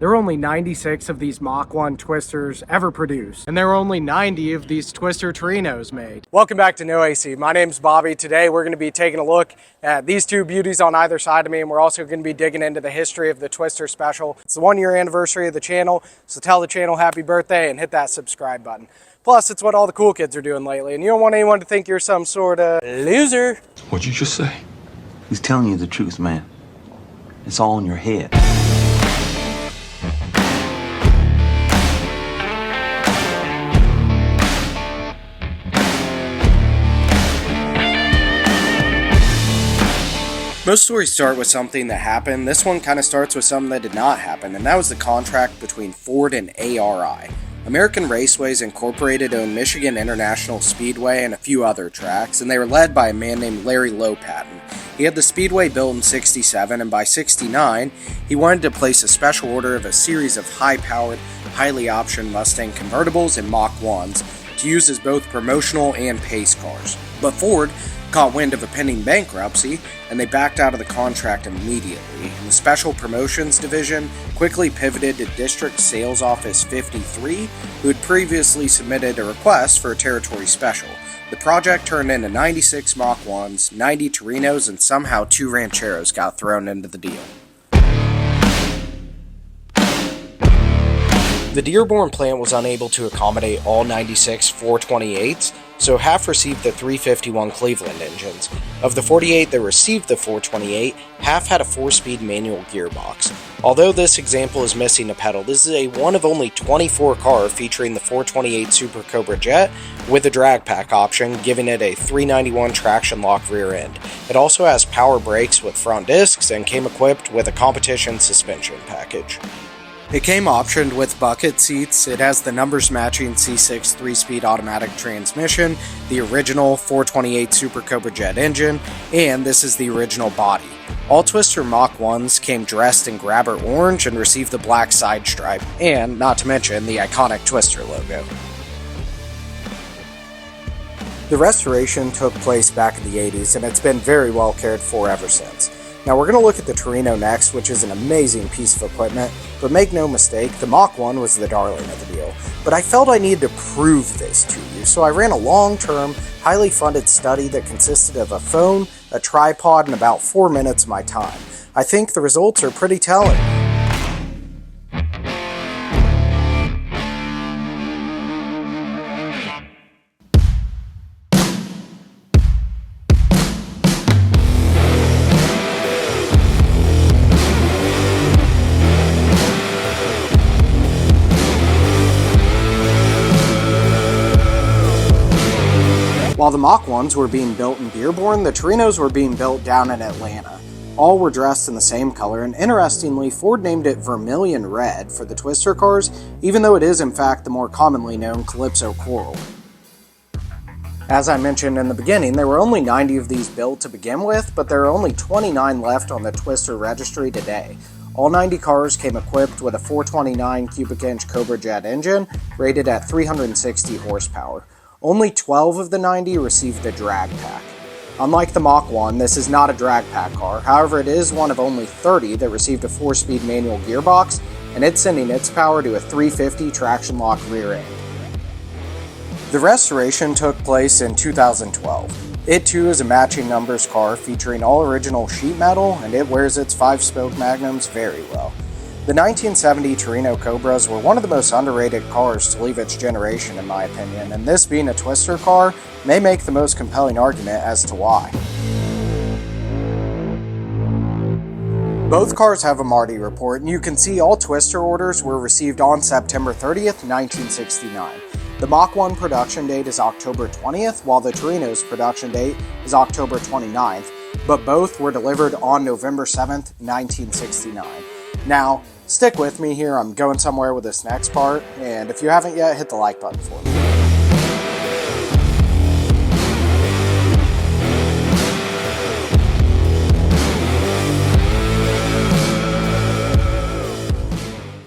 There were only 96 of these Mach 1 Twisters ever produced, and there were only 90 of these Twister Torinos made. Welcome back to No AC. My name's Bobby. Today we're going to be taking a look at these two beauties on either side of me, and we're also going to be digging into the history of the Twister Special. It's the 1-year anniversary of the channel, so tell the channel happy birthday and hit that subscribe button. Plus, it's what all the cool kids are doing lately, and you don't want anyone to think you're some sort of loser. What'd you just say? He's telling you the truth, man. It's all in your head. Most stories start with something that happened. This one kind of starts with something that did not happen, and that was the contract between Ford and ARI. American Raceways Incorporated owned Michigan International Speedway and a few other tracks, and they were led by a man named Larry Lopatin. He had the speedway built in '67, and by '69, he wanted to place a special order of a series of high-powered, highly optioned Mustang convertibles and Mach 1s to use as both promotional and pace cars. But Ford caught wind of a pending bankruptcy, and they backed out of the contract immediately. And the Special Promotions Division quickly pivoted to District Sales Office 53, who had previously submitted a request for a territory special. The project turned into 96 Mach 1s, 90 Torinos, and somehow 2 Rancheros got thrown into the deal. The Dearborn plant was unable to accommodate all 96 428s, so half received the 351 Cleveland engines. Of the 48 that received the 428, half had a 4-speed manual gearbox. Although this example is missing a pedal, this is a one of only 24 car featuring the 428 Super Cobra Jet with a Dragpak option, giving it a 391 traction lock rear end. It also has power brakes with front discs and came equipped with a competition suspension package. It came optioned with bucket seats. It has the numbers matching C6 3-speed automatic transmission, the original 428 Super Cobra Jet engine, and this is the original body. All Twister Mach 1s came dressed in grabber orange and received the black side stripe, and not to mention the iconic Twister logo. The restoration took place back in the 80s, and it's been very well cared for ever since. Now we're going to look at the Torino next, which is an amazing piece of equipment, but make no mistake, the Mach 1 was the darling of the deal. But I felt I needed to prove this to you, so I ran a long-term, highly funded study that consisted of a phone, a tripod, and about 4 minutes of my time. I think the results are pretty telling. While the Mach 1s were being built in Dearborn, the Torinos were being built down in Atlanta. All were dressed in the same color, and interestingly, Ford named it Vermilion Red for the Twister cars, even though it is in fact the more commonly known Calypso Coral. As I mentioned in the beginning, there were only 90 of these built to begin with, but there are only 29 left on the Twister registry today. All 90 cars came equipped with a 429 cubic inch Cobra Jet engine, rated at 360 horsepower. Only 12 of the 90 received the Dragpak. Unlike the Mach 1, this is not a Dragpak car, however it is one of only 30 that received a 4-speed manual gearbox, and it's sending its power to a 350 traction lock rear end. The restoration took place in 2012. It too is a matching numbers car featuring all original sheet metal, and it wears its 5-spoke magnums very well. The 1970 Torino Cobras were one of the most underrated cars to leave its generation in my opinion, and this being a Twister car may make the most compelling argument as to why. Both cars have a Marty report, and you can see all Twister orders were received on September 30th, 1969. The Mach 1 production date is October 20th, while the Torino's production date is October 29th, but both were delivered on November 7th, 1969. Now, stick with me here, I'm going somewhere with this next part, and if you haven't yet, hit the like button for me.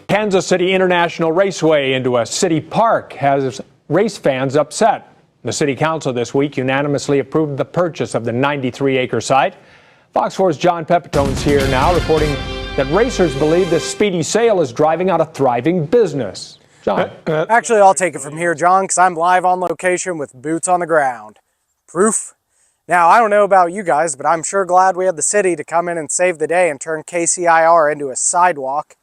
Kansas City International Raceway into a city park has race fans upset. The City Council this week unanimously approved the purchase of the 93-acre site. Fox 4's John Pepitone's here now reporting that racers believe this speedy sale is driving out a thriving business. John. Actually, I'll take it from here, John, because I'm live on location with boots on the ground. Proof? Now, I don't know about you guys, but I'm sure glad we had the city to come in and save the day and turn KCIR into a sidewalk.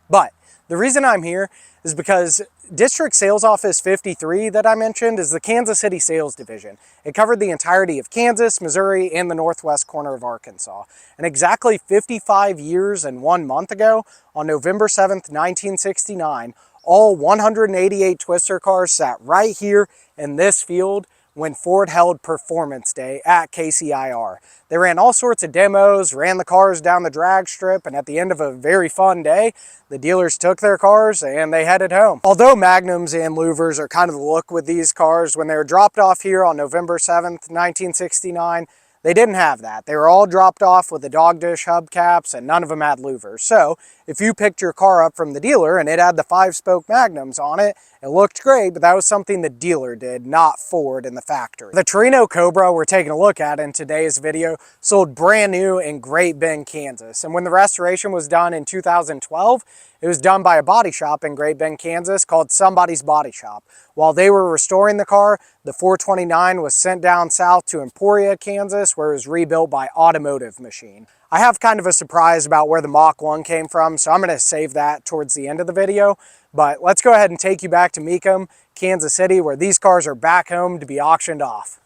But the reason I'm here is because District Sales Office 53 that I mentioned is the Kansas City Sales Division. It covered the entirety of Kansas, Missouri, and the northwest corner of Arkansas. And exactly 55 years and 1 month ago, on November 7th, 1969, all 188 Twister cars sat right here in this field when Ford held Performance Day at KCIR. They ran all sorts of demos, ran the cars down the drag strip, and at the end of a very fun day, the dealers took their cars and they headed home. Although Magnums and Louvers are kind of the look with these cars, when they were dropped off here on November 7th, 1969, they didn't have that. They were all dropped off with the dog dish hubcaps and none of them had louvers. So if you picked your car up from the dealer and it had the 5-spoke Magnums on it, it looked great, but that was something the dealer did, not Ford in the factory. The Torino Cobra we're taking a look at in today's video sold brand new in Great Bend, Kansas. And when the restoration was done in 2012, it was done by a body shop in Great Bend, Kansas called Somebody's Body Shop. While they were restoring the car, the 429 was sent down south to Emporia, Kansas, where it was rebuilt by Automotive Machine. I have kind of a surprise about where the Mach 1 came from, so I'm going to save that towards the end of the video. But let's go ahead and take you back to Mecum, Kansas City, where these cars are back home to be auctioned off.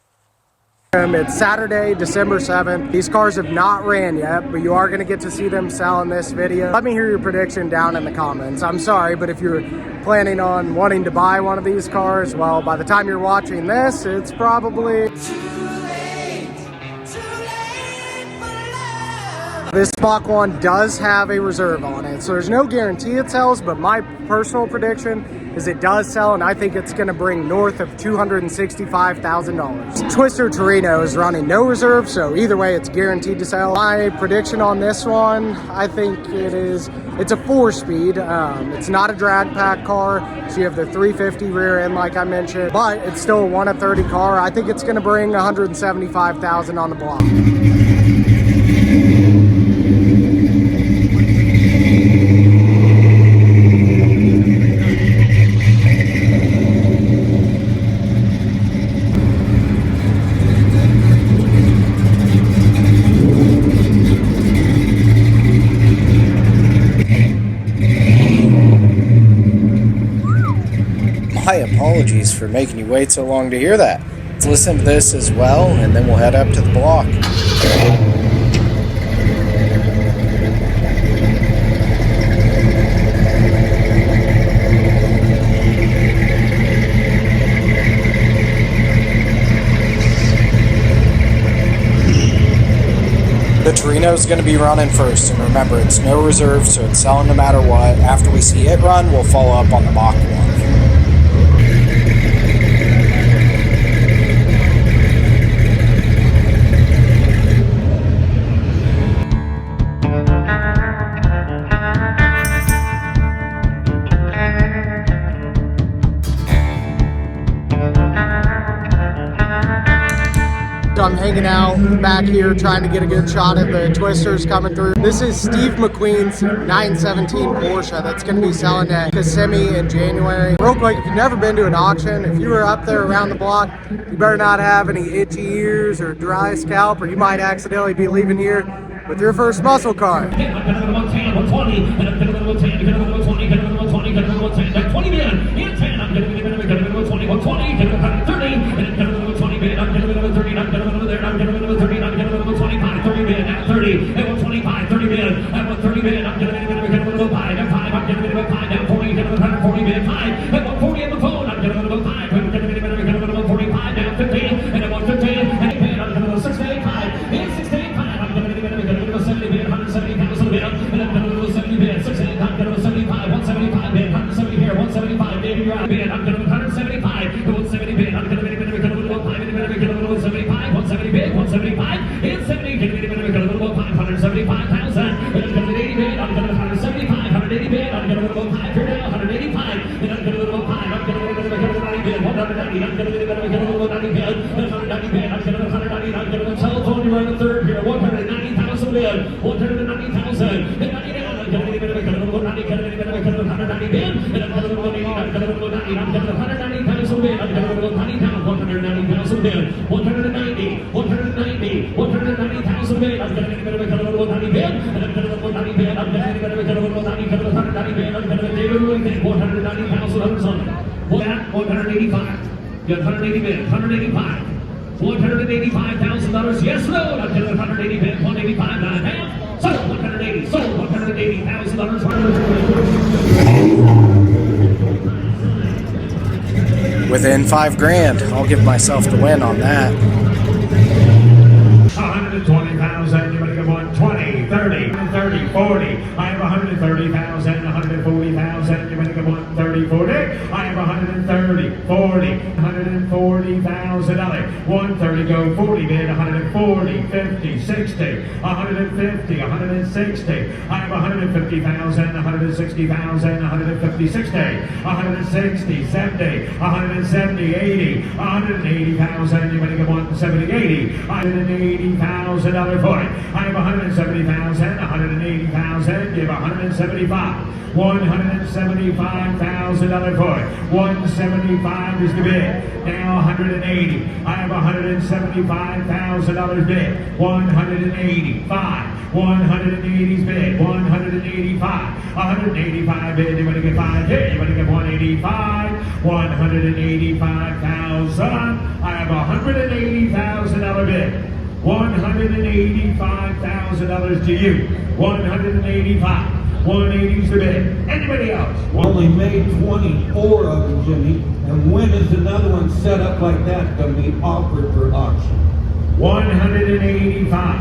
It's Saturday, December 7th. These cars have not ran yet, but you are going to get to see them sell in this video. Let me hear your prediction down in the comments. I'm sorry, but if you're planning on wanting to buy one of these cars, well, by the time you're watching this, it's probably This Mach 1 does have a reserve on it, so there's no guarantee it sells, but my personal prediction is it does sell, and I think it's going to bring north of $265,000. Twister Torino is running no reserve, so either way, it's guaranteed to sell. My prediction on this one, I think it's a 4-speed. It's not a Dragpak car, so you have the 350 rear end like I mentioned, but it's still a 1 of 30 car. I think it's going to bring $175,000 on the block. My apologies for making you wait so long to hear that. Let's listen to this as well, and then we'll head up to the block. The Torino's going to be running first, and remember, it's no reserve, so it's selling no matter what. After we see it run, we'll follow up on the Mach 1. I'm hanging out back here trying to get a good shot at the Twisters coming through. This is Steve McQueen's 917 Porsche that's going to be selling at Kissimmee in January. Real quick, if you've never been to an auction, if you were up there around the block, you better not have any itchy ears or dry scalp, or you might accidentally be leaving here with your first muscle car. $185,000. Yes, no. Up to the 180 bid. 185. Not a damn. Sold 180. Sold $180,000. Within $5,000, I'll give myself the win on that. 120,000. You want to get 120, 30, 30, 40. I have 130,000, 140,000. You want to get 130, 40. I have 130, 40, $140,000. 130 go 40 bid. 140, 50, 60, 150, 160. I have 150,000, 160,000, 150, 60, 160, 70, 170, 80, 180,000. You want to get 170, 80, $180,000 for it. I have 170,000, 180,000. Give 175. $175,000 for it. 175 is the bid. Now 180. I have $175,000 bid. 185. 180's bid. 185. 185 bid. You want to get 5 bid. You want to get 185. 185,000. I have $180,000 bid. $185,000 to you. 185. 180's the bid. Anybody else? Only made 24 of them, Jimmy. And when is another one set up like that going to be offered for auction? 185.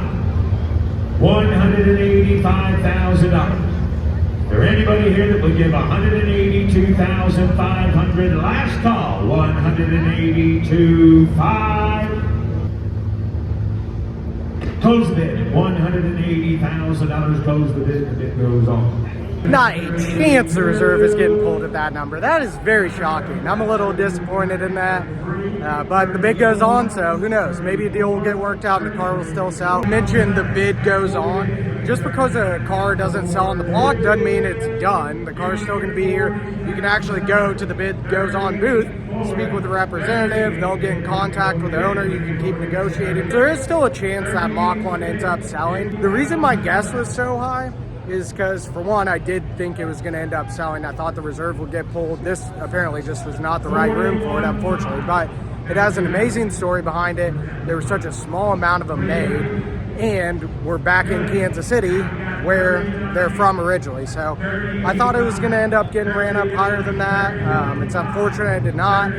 $185,000. Is there anybody here that would give 182,500? Last call. 182,500. Close the bid. $180,000. Close the bid. The bid goes on. Not a chance the reserve is getting pulled at that number. That is very shocking. I'm a little disappointed in that. But the bid goes on, so who knows? Maybe a deal will get worked out and the car will still sell. I mentioned the bid goes on. Just because a car doesn't sell on the block doesn't mean it's done. The car is still going to be here. You can actually go to the bid goes on booth, speak with the representative. They'll get in contact with the owner. You can keep negotiating. There is still a chance that Mach 1 ends up selling. The reason my guess was so high is because, for one, I did think it was going to end up selling. I thought the reserve would get pulled. This apparently just was not the right room for it, unfortunately. But it has an amazing story behind it. There was such a small amount of them made. And we're back in Kansas City, where they're from originally. So I thought it was going to end up getting ran up higher than that. It's unfortunate it did not.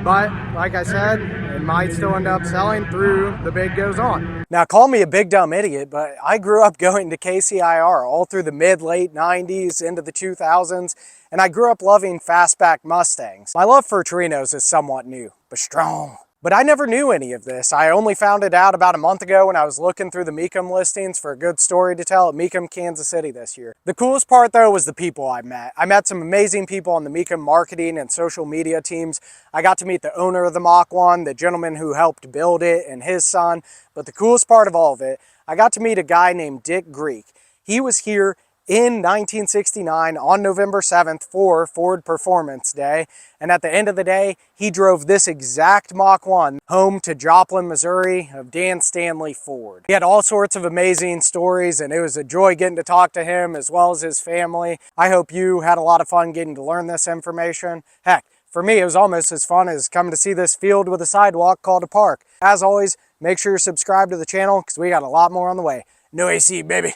But like I said, it might still end up selling through the bid goes on. Now, call me a big dumb idiot, but I grew up going to KCIR all through the mid-late 90s into the 2000s, and I grew up loving fastback Mustangs. My love for Torinos is somewhat new, but strong. But I never knew any of this. I only found it out about a month ago when I was looking through the Mecum listings for a good story to tell at Mecum, Kansas City this year. The coolest part, though, was the people I met. I met some amazing people on the Mecum marketing and social media teams. I got to meet the owner of the Mach 1, the gentleman who helped build it, and his son. But the coolest part of all of it, I got to meet a guy named Dick Greek. He was here in 1969 on November 7th for Ford Performance Day. And at the end of the day, he drove this exact Mach 1 home to Joplin, Missouri of Dan Stanley Ford. He had all sorts of amazing stories, and it was a joy getting to talk to him as well as his family. I hope you had a lot of fun getting to learn this information. Heck, for me, it was almost as fun as coming to see this field with a sidewalk called a park. As always, make sure you're subscribed to the channel because we got a lot more on the way. No AC, baby.